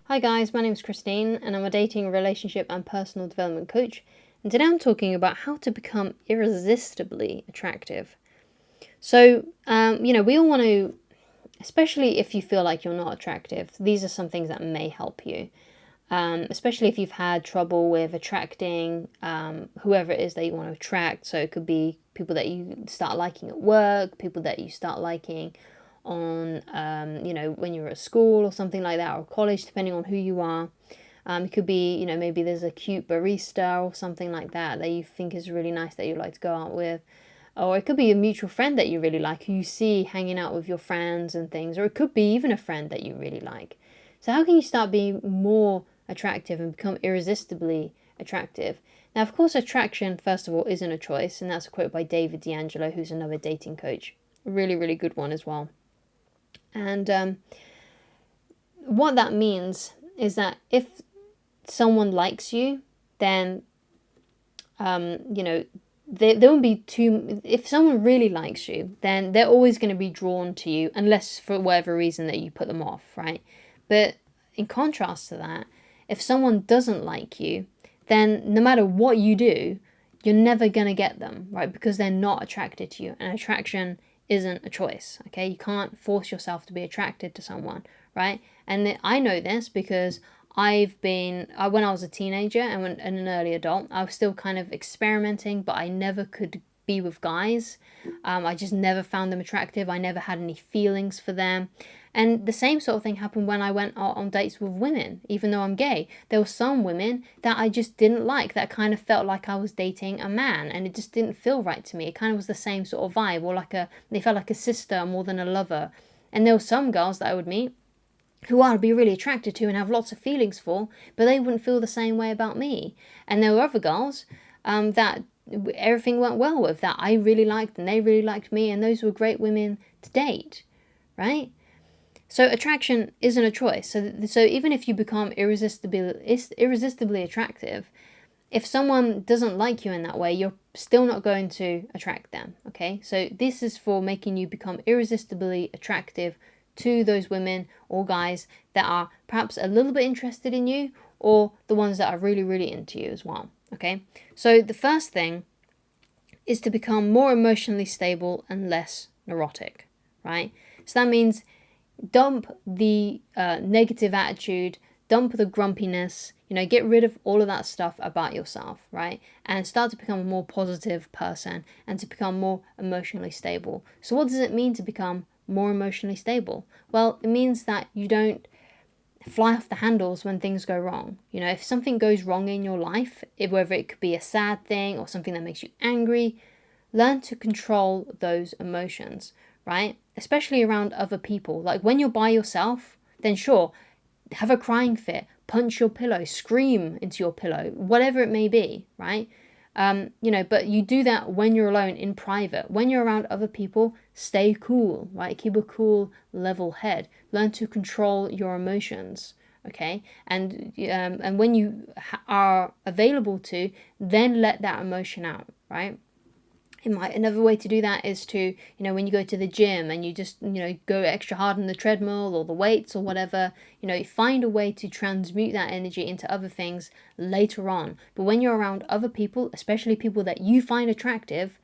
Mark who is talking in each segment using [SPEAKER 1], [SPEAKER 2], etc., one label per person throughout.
[SPEAKER 1] Hi guys, my name is Christine and I'm a dating, relationship and personal development coach. And today I'm talking about how to become irresistibly attractive. So, we all want to, especially if you feel like you're not attractive, these are some things that may help you. Especially if you've had trouble with attracting whoever it is that you want to attract. So it could be people that you start liking at work, people that you start liking on, when you're at school or something like that, or college, depending on who you are. It could be, maybe there's a cute barista or something like that that you think is really nice that you'd like to go out with. Or it could be a mutual friend that you really like, who you see hanging out with your friends and things. Or it could be even a friend that you really like. So how can you start being more attractive and become irresistibly attractive? Now, of course, attraction, first of all, isn't a choice. And that's a quote by David D'Angelo, who's another dating coach. A really, really good one as well. And what that means is that if someone likes you, then, there won't be too. If someone really likes you, then they're always going to be drawn to you, unless for whatever reason that you put them off, right? But in contrast to that, if someone doesn't like you, then no matter what you do, you're never going to get them, right? Because they're not attracted to you. And attraction isn't a choice, okay? You can't force yourself to be attracted to someone, right? And I know this because when I was a teenager and an early adult, I was still kind of experimenting, but I never could be with guys. I just never found them attractive. I never had any feelings for them. And the same sort of thing happened when I went out on dates with women, even though I'm gay. There were some women that I just didn't like, that kind of felt like I was dating a man, and it just didn't feel right to me. It kind of was the same sort of vibe, or they felt like a sister more than a lover. And there were some girls that I would meet who I'd be really attracted to and have lots of feelings for, but they wouldn't feel the same way about me. And there were other girls that everything went well with, that I really liked and they really liked me, and those were great women to date, right? So attraction isn't a choice. So even if you become irresistibly attractive, if someone doesn't like you in that way, you're still not going to attract them, okay? So this is for making you become irresistibly attractive to those women or guys that are perhaps a little bit interested in you, or the ones that are really, really into you as well, okay? So the first thing is to become more emotionally stable and less neurotic, right? So that means dump the negative attitude, dump the grumpiness, get rid of all of that stuff about yourself, right? And start to become a more positive person and to become more emotionally stable. So what does it mean to become more emotionally stable? Well, it means that you don't fly off the handles when things go wrong. If something goes wrong in your life, whether it could be a sad thing or something that makes you angry, learn to control those emotions, right? Especially around other people. Like when you're by yourself, then sure, have a crying fit, punch your pillow, scream into your pillow, whatever it may be, right? But you do that when you're alone in private. When you're around other people, stay cool, right? Keep a cool, level head. Learn to control your emotions, okay? And when you are available to, then let that emotion out, right? Another way to do that is to, when you go to the gym and you just, go extra hard on the treadmill or the weights or whatever, find a way to transmute that energy into other things later on. But when you're around other people, especially people that you find attractive,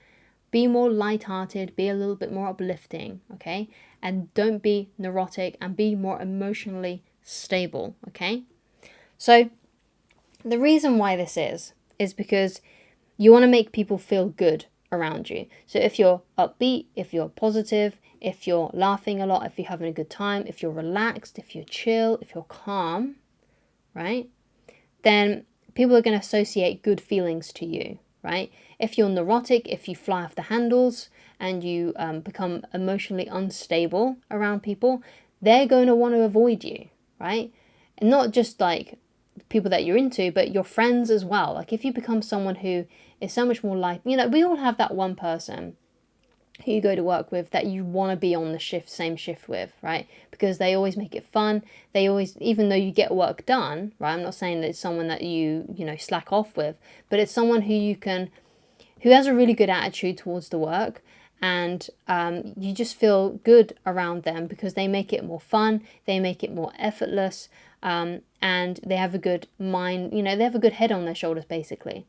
[SPEAKER 1] be more lighthearted, be a little bit more uplifting, okay? And don't be neurotic, and be more emotionally stable, okay? So the reason why this is because you want to make people feel good around you. So if you're upbeat, if you're positive, if you're laughing a lot, if you're having a good time, if you're relaxed, if you're chill, if you're calm, right? Then people are going to associate good feelings to you, right? If you're neurotic, if you fly off the handles and you become emotionally unstable around people, they're going to want to avoid you, right? And not just like people that you're into, but your friends as well. Like if you become someone who is so much more like, we all have that one person who you go to work with that you want to be on the same shift with, right? Because they always make it fun. They always, even though you get work done, right? I'm not saying that it's someone that you slack off with, but it's someone who has a really good attitude towards the work, and you just feel good around them because they make it more fun, they make it more effortless, and they have a good mind, you know, they have a good head on their shoulders, basically.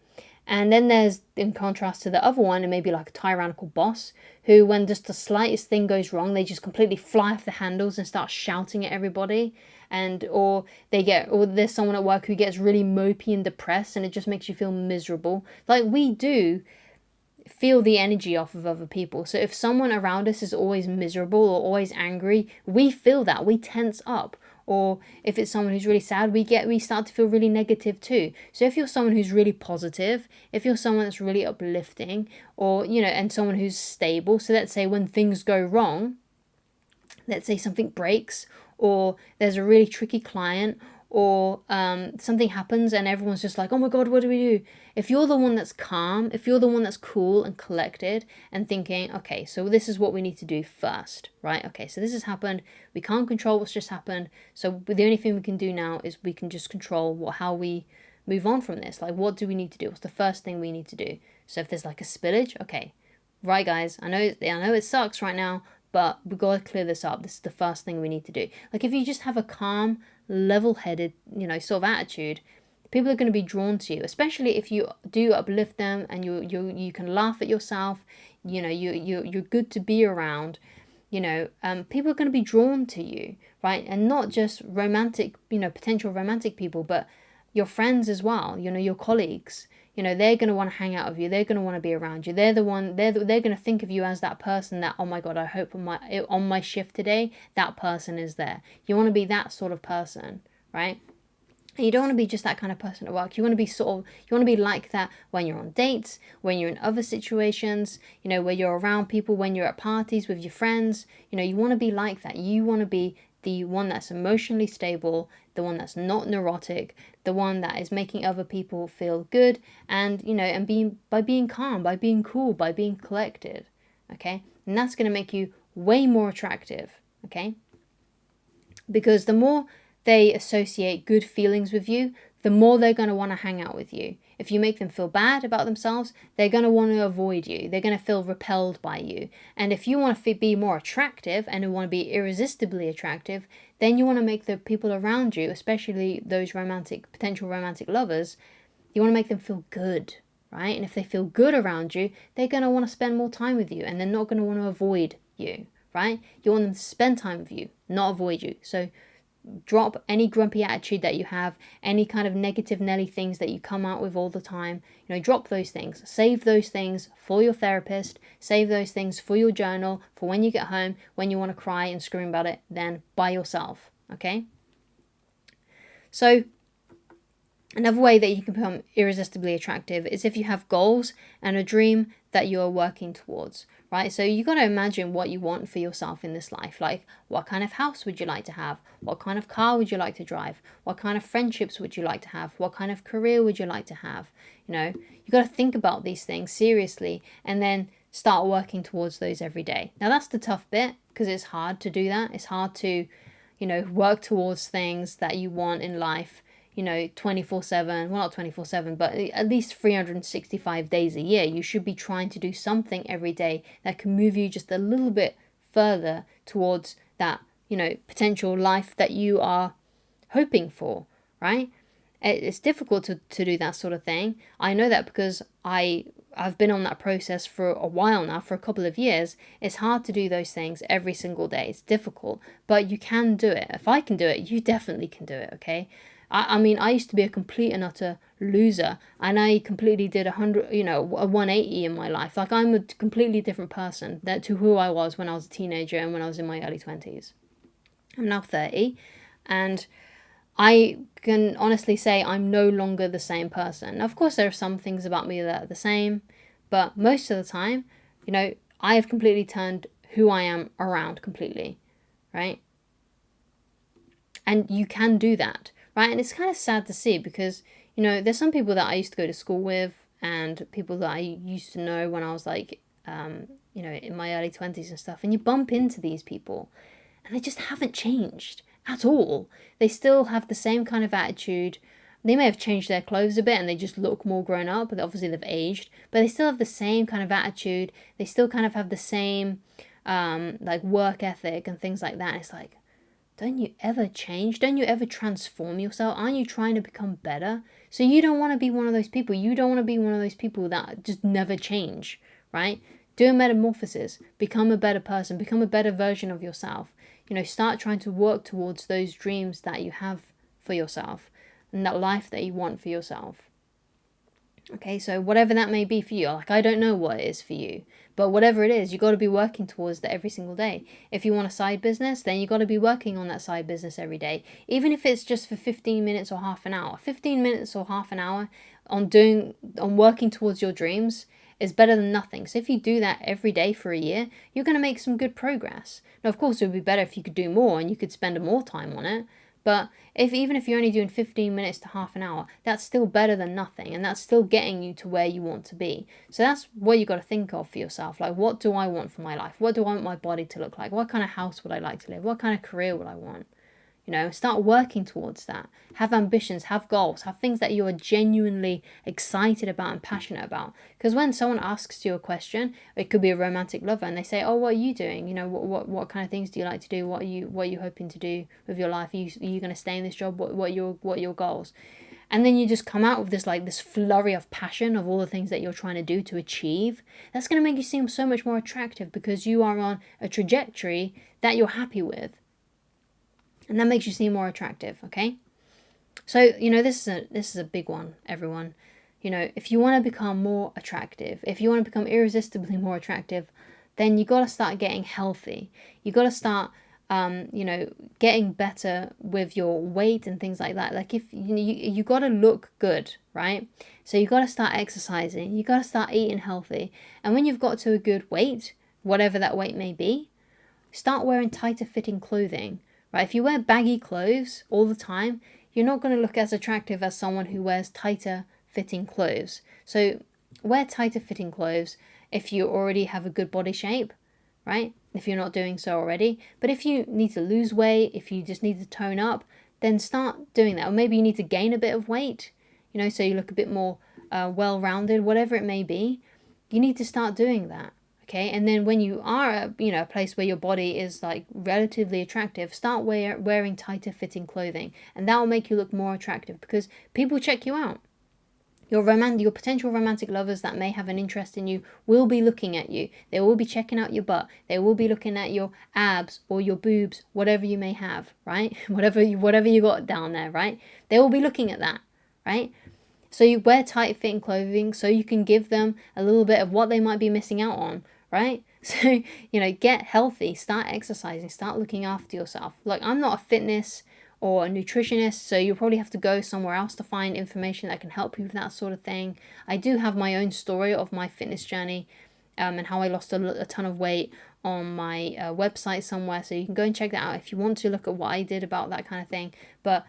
[SPEAKER 1] And then there's, in contrast to the other one, and maybe like a tyrannical boss who, when just the slightest thing goes wrong, they just completely fly off the handles and start shouting at everybody. And or there's someone at work who gets really mopey and depressed, and it just makes you feel miserable. Like, we do feel the energy off of other people. So if someone around us is always miserable or always angry, we feel that, we tense up. Or if it's someone who's really sad, we start to feel really negative too. So if you're someone who's really positive, if you're someone that's really uplifting, or, you know, and someone who's stable, so let's say when things go wrong, let's say something breaks, or there's a really tricky client, or something happens and everyone's just like, oh my god, what do we do? If you're the one that's calm, if you're the one that's cool and collected and thinking, okay, so this is what we need to do first, right? Okay, so this has happened. We can't control what's just happened. So the only thing we can do now is we can just control how we move on from this. Like, what do we need to do? What's the first thing we need to do? So if there's like a spillage, okay, right guys, I know it sucks right now, but we've got to clear this up. This is the first thing we need to do. Like, if you just have a calm, level-headed, you know, sort of attitude, people are going to be drawn to you, especially if you do uplift them and you can laugh at yourself, you know, you're good to be around, you know, people are going to be drawn to you, right? And not just romantic, you know, potential romantic people, but your friends as well, you know, your colleagues. You know, they're going to want to hang out with you. They're going to want to be around you. They're going to think of you as that person that, oh my god, I hope on my shift today, that person is there. You want to be that sort of person, right? And you don't want to be just that kind of person at work. You want to be like that when you're on dates, when you're in other situations, you know, where you're around people, when you're at parties with your friends. You know, you want to be like that. You want to be the one that's emotionally stable, the one that's not neurotic, the one that is making other people feel good, and, you know, and by being calm, by being cool, by being collected, okay? And that's going to make you way more attractive, okay? Because the more they associate good feelings with you, the more they're going to want to hang out with you. If you make them feel bad about themselves, they're going to want to avoid you. They're going to feel repelled by you. And if you want to be more attractive and you want to be irresistibly attractive, then you want to make the people around you, especially those potential romantic lovers, you want to make them feel good, right? And if they feel good around you, they're going to want to spend more time with you, and they're not going to want to avoid you, right? You want them to spend time with you, not avoid you. So drop any grumpy attitude that you have, any kind of negative Nelly things that you come out with all the time. You know, drop those things. Save those things for your therapist. Save those things for your journal, for when you get home, when you want to cry and scream about it, then by yourself, okay? So another way that you can become irresistibly attractive is if you have goals and a dream that you are working towards, right? So you got to imagine what you want for yourself in this life. Like, what kind of house would you like to have? What kind of car would you like to drive? What kind of friendships would you like to have? What kind of career would you like to have? You know, you got to think about these things seriously and then start working towards those every day. Now, that's the tough bit, because it's hard to do that. It's hard to, you know, work towards things that you want in life, you know, 24/7, well, not 24/7, but at least 365 days a year. You should be trying to do something every day that can move you just a little bit further towards that, you know, potential life that you are hoping for, right? It's difficult to do that sort of thing. I know that because I've been on that process for a while now, for a couple of years. It's hard to do those things every single day. It's difficult, but you can do it. If I can do it, you definitely can do it, okay? I mean, I used to be a complete and utter loser, and I completely did a 180 in my life. Like, I'm a completely different person to who I was when I was a teenager and when I was in my early 20s. I'm now 30, and I can honestly say I'm no longer the same person. Of course, there are some things about me that are the same, but most of the time, you know, I have completely turned who I am around completely, right? And you can do that, right? And it's kind of sad to see, because, you know, there's some people that I used to go to school with and people that I used to know when I was like, you know, in my early 20s and stuff. And you bump into these people and they just haven't changed at all. They still have the same kind of attitude. They may have changed their clothes a bit and they just look more grown up, but obviously they've aged, but they still have the same kind of attitude. They still kind of have the same, like, work ethic and things like that. It's like, don't you ever change? Don't you ever transform yourself? Aren't you trying to become better? So you don't want to be one of those people. You don't want to be one of those people that just never change, right? Do a metamorphosis. Become a better person. Become a better version of yourself. You know, start trying to work towards those dreams that you have for yourself and that life that you want for yourself. Okay, so whatever that may be for you, like I don't know what it is for you, but whatever it is, you got to be working towards that every single day. If you want a side business, then you got to be working on that side business every day, even if it's just for 15 minutes or half an hour. 15 minutes or half an hour on working towards your dreams is better than nothing. So if you do that every day for a year, you're going to make some good progress. Now, of course, it would be better if you could do more and you could spend more time on it. But even if you're only doing 15 minutes to half an hour, that's still better than nothing, and that's still getting you to where you want to be. So that's what you got to think of for yourself. Like, what do I want for my life? What do I want my body to look like? What kind of house would I like to live? What kind of career would I want? You know, start working towards that. Have ambitions, have goals, have things that you are genuinely excited about and passionate about. Because when someone asks you a question, it could be a romantic lover, and they say, "Oh, what are you doing? You know, what kind of things do you like to do? What are you hoping to do with your life? Are you going to stay in this job? What are your goals?" And then you just come out with this flurry of passion of all the things that you're trying to do to achieve. That's going to make you seem so much more attractive because you are on a trajectory that you're happy with. And that makes you seem more attractive, okay? So, you know, this is a big one, everyone. You know, if you want to become more attractive, if you want to become irresistibly more attractive, then you got to start getting healthy. You got to start, getting better with your weight and things like that. Like if you got to look good, right? So you got to start exercising. You got to start eating healthy. And when you've got to a good weight, whatever that weight may be, start wearing tighter fitting clothing. Right? If you wear baggy clothes all the time, you're not going to look as attractive as someone who wears tighter fitting clothes. So wear tighter fitting clothes if you already have a good body shape, right? If you're not doing so already. But if you need to lose weight, if you just need to tone up, then start doing that. Or maybe you need to gain a bit of weight, you know, so you look a bit more well-rounded, whatever it may be. You need to start doing that. Okay, and then when you are at, a place where your body is like relatively attractive, start wearing tighter fitting clothing, and that will make you look more attractive because people check you out. Your potential romantic lovers that may have an interest in you will be looking at you. They will be checking out your butt. They will be looking at your abs or your boobs, whatever you may have, right? whatever you got down there, right? They will be looking at that, right? So you wear tight fitting clothing so you can give them a little bit of what they might be missing out on, right? So, get healthy, start exercising, start looking after yourself. Like, I'm not a fitness or a nutritionist, so you'll probably have to go somewhere else to find information that can help you with that sort of thing. I do have my own story of my fitness journey and how I lost a ton of weight on my website somewhere, so you can go and check that out if you want to look at what I did about that kind of thing. But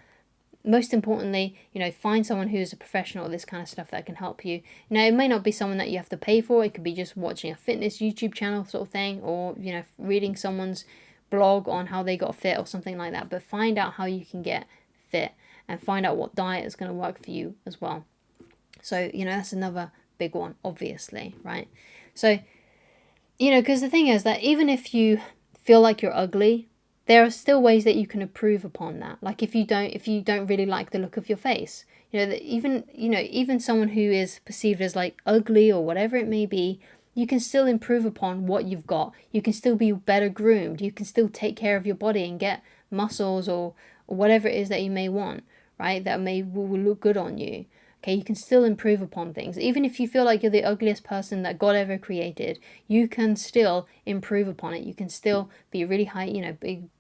[SPEAKER 1] most importantly, find someone who's a professional at this kind of stuff that can help you. It may not be someone that you have to pay for. It could be just watching a fitness YouTube channel sort of thing, or, reading someone's blog on how they got fit or something like that. But find out how you can get fit and find out what diet is going to work for you as well. So, that's another big one, obviously, right? So, because the thing is that even if you feel like you're ugly, there are still ways that you can improve upon that. Like if you don't really like the look of your face, even someone who is perceived as like ugly or whatever it may be, you can still improve upon what you've got. You can still be better groomed. You can still take care of your body and get muscles or whatever it is that you may want, right? That will look good on you. Okay, you can still improve upon things. Even if you feel like you're the ugliest person that God ever created, you can still improve upon it. You can still be really high,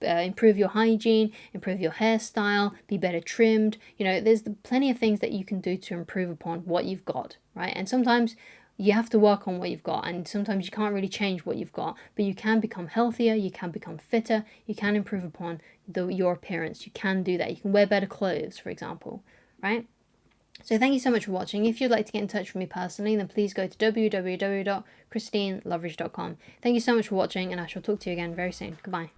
[SPEAKER 1] improve your hygiene, improve your hairstyle, be better trimmed. There's plenty of things that you can do to improve upon what you've got, right? And sometimes you have to work on what you've got, and sometimes you can't really change what you've got, but you can become healthier, you can become fitter, you can improve upon your appearance. You can do that. You can wear better clothes, for example, right? So thank you so much for watching. If you'd like to get in touch with me personally, then please go to www.christineloveridge.com. Thank you so much for watching, and I shall talk to you again very soon. Goodbye.